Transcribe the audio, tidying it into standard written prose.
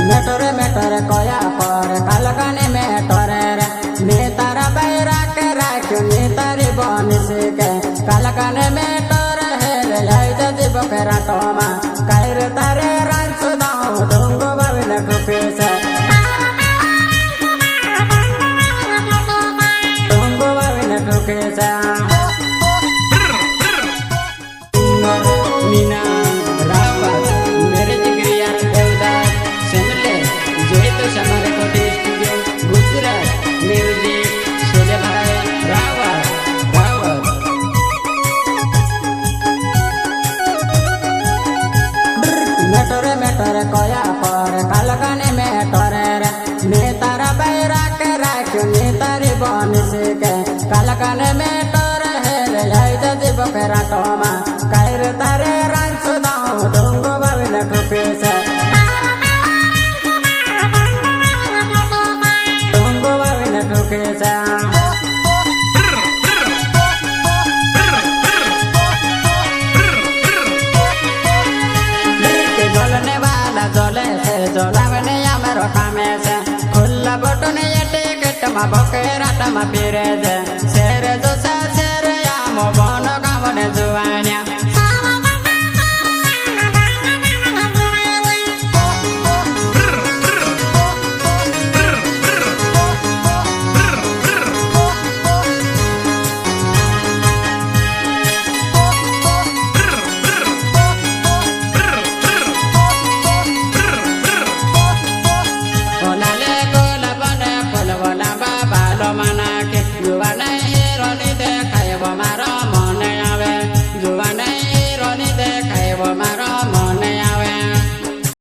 मेटोरे कोया पर कालकाने मेटोरे रे ने तारा बैरा के राख्यो ने तारी बनिस के कालकाने मेटोरे हे रे लाई जति बकेरा टोमा कायर तारे रांच दाउ ढुंगो बाबिन टुपेस ढुंगो बाबिन टुकेस मीना रावा मेरे जिगरी यार देवदार सेमले जोई तो समारे कोटी स्टूडियो गुजरात म्यूजिक शोले भाई रावा रावा मेटोरे कोया पर कालकाने मेटोरे रे ने तारा बैरा के राख्यो ने तारी बनिस के कालकाने मेटोरे हे रे लाई जति बकेरा टोमा कायर तारे रांच दाउ ढुंगो बाबिन टुपेस ढुंगो बाबिन टुकेस जलने वाला जले से जलावने या मेरो कामे से खुला बटने ये टिकट मा बकेरा टमा पिरे दे